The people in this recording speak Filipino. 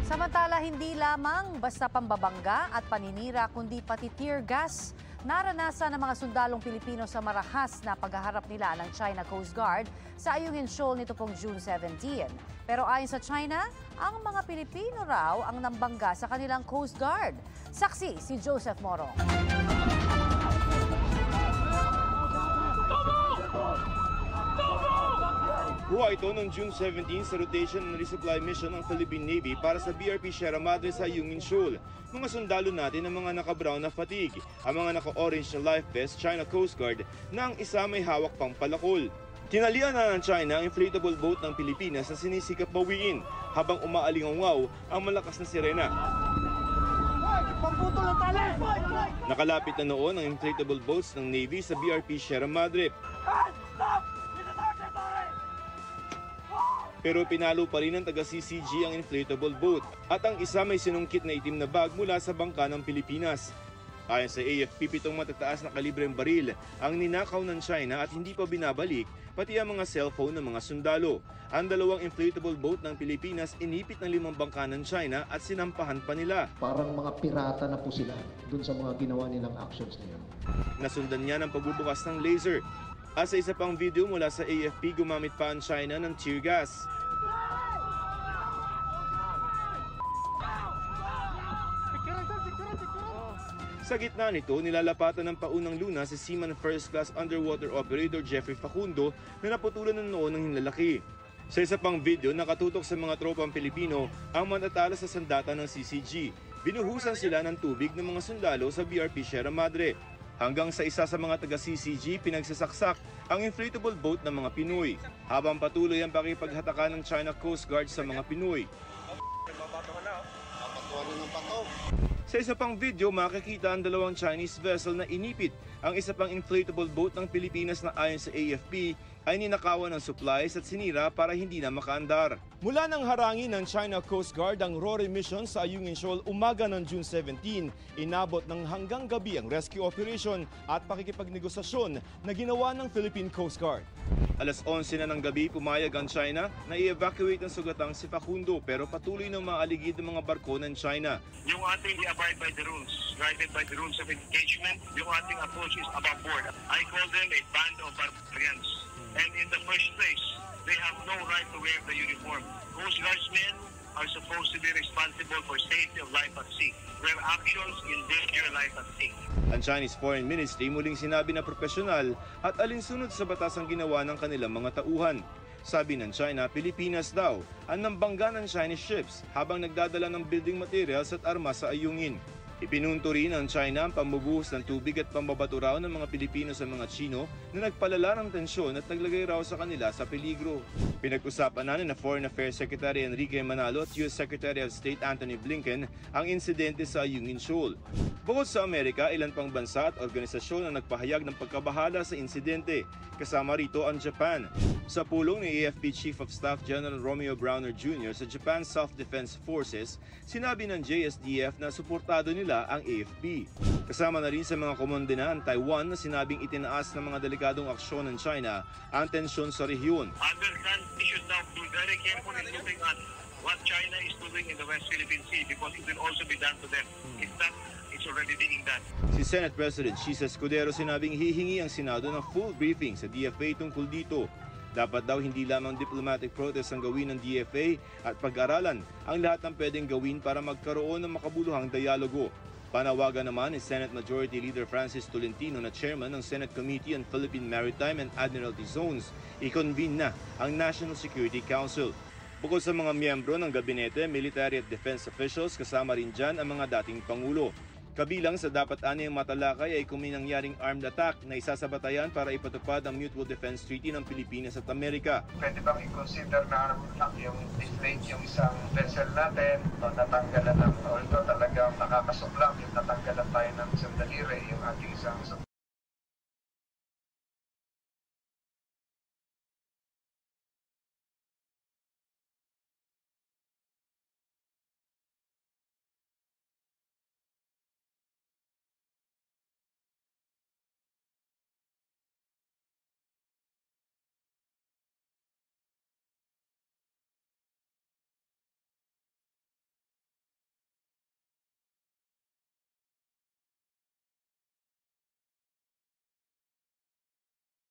Samantala, hindi lamang basta pambabangga at paninira kundi pati tear gas naranasan ng mga sundalong Pilipino sa marahas na paghaharap nila ng China Coast Guard sa Ayungin Shoal nito pong June 17. Pero ayon sa China, ang mga Pilipino raw ang nambangga sa kanilang Coast Guard. Saksi si Joseph Morong. Kuha ito noong June 17 sa rotation and resupply mission ng Philippine Navy para sa BRP Sierra Madre sa Ayungin Shoal. Mga sundalo natin ang mga naka-brown na fatigue, ang mga naka-orange na life vest China Coast Guard na ang isa may hawak pang palakol. Tinalian na ng China ang inflatable boat ng Pilipinas na sinisikap bawiin habang umaalingaw ang malakas na sirena. Nakalapit na noon ang inflatable boats ng Navy sa BRP Sierra Madre. Pero pinalo pa rin ng taga-CCG ang inflatable boat at ang isa may sinungkit na itim na bag mula sa bangka ng Pilipinas. Ayon sa AFP, 7 matataas na kalibreng baril ang ninakaw ng China at hindi pa binabalik, pati ang mga cellphone ng mga sundalo. Ang dalawang inflatable boat ng Pilipinas inipit ng 5 bangka ng China at sinampahan pa nila. Parang mga pirata na po sila dun sa mga ginawa nilang actions na yun. Nasundan niya ng pagbubukas ng laser. At sa isa pang video mula sa AFP, gumamit pa ang China ng tear gas. Sa gitna nito, nilalapatan ng paunang luna si Seaman First Class Underwater Operator Jeffrey Facundo na naputulan ng noo ng hinlalaki. Sa isa pang video, nakatutok sa mga tropang Pilipino ang matatala sa sandata ng CCG. Binuhusan sila ng tubig ng mga sundalo sa BRP Sierra Madre. Hanggang sa isa sa mga taga-CCG, pinagsasaksak ang inflatable boat ng mga Pinoy, habang patuloy ang pakipaghatakan ng China Coast Guard sa mga Pinoy. Sa isa pang video, makikita ang dalawang Chinese vessel na inipit ang isa pang inflatable boat ng Pilipinas na ayon sa AFP ay ninakawan ng supplies at sinira para hindi na makaandar. Mula nang harangin ng China Coast Guard ang RORE mission sa Ayungin Shoal umaga ng June 17, inabot ng hanggang gabi ang rescue operation at pakikipagnegosasyon na ginawa ng Philippine Coast Guard. Alas 11 na ng gabi, pumayag ang China na i-evacuate ang sugatang si Facundo pero patuloy ng maaligid ng mga barko ng China. Yung ating i-abide by the rules, guided by the rules of engagement, yung ating approach is above board. I call them a band of barbarians. And in the first place, they have no right to wear the uniform. Coast Guardsmen are supposed to be responsible for safety of life at sea, where actions endanger life at sea. Ang Chinese Foreign Ministry muling sinabi na profesional at alinsunod sa batas ang ginawa ng kanilang mga tauhan. Sabi ng China, Pilipinas daw ang nambangga ng Chinese ships habang nagdadala ng building materials at armas sa Ayungin. Ipinunto rin ng China ang pambubuhos ng tubig at pambabato raw ng mga Pilipino sa mga Chino na nagpalala ng tensyon at naglagay raw sa kanila sa peligro. Pinag-usapan na ni Foreign Affairs Secretary Enrique Manalo at US Secretary of State Antony Blinken ang insidente sa Ayungin Shoal. Bukod sa Amerika, ilan pang bansa at organisasyon ang nagpahayag ng pagkabahala sa insidente, kasama rito ang Japan. Sa pulong ni AFP Chief of Staff General Romeo Browner Jr. sa Japan Self-Defense Forces, sinabi ng JSDF na suportado nila ang AFP. Kasama na rin sa mga komondena ang Taiwan na sinabing itinaas ng mga delikadong aksyon ng China ang tensyon sa rehiyon. Other countries should now be very careful in looking at what China is doing in the West Philippine Sea because it will also be done to them. If that it's already being done. Si Senate President Chisa Escudero sinabing hihingi ang Senado ng full briefing sa DFA tungkol dito. Dapat daw hindi lamang diplomatic protest ang gawin ng DFA at pag-aralan ang lahat ng pwedeng gawin para magkaroon ng makabuluhang dialogo. Panawagan naman ni Senate Majority Leader Francis Tolentino na chairman ng Senate Committee on Philippine Maritime and Admiralty Zones, i-convene na ang National Security Council. Bukod sa mga miyembro ng gabinete, military at defense officials, kasama rin dyan ang mga dating pangulo. Kabilang sa dapat anyang matalakay ay kung may nangyaring armed attack na isasabatayan para ipatupad ang Mutual Defense Treaty ng Pilipinas at Amerika. Pwede bang i-consider na yung deflate yung isang vessel natin o natanggalan ng, although talagang nakakasuklam yung natanggalan tayo ng isang daliri, yung ating isang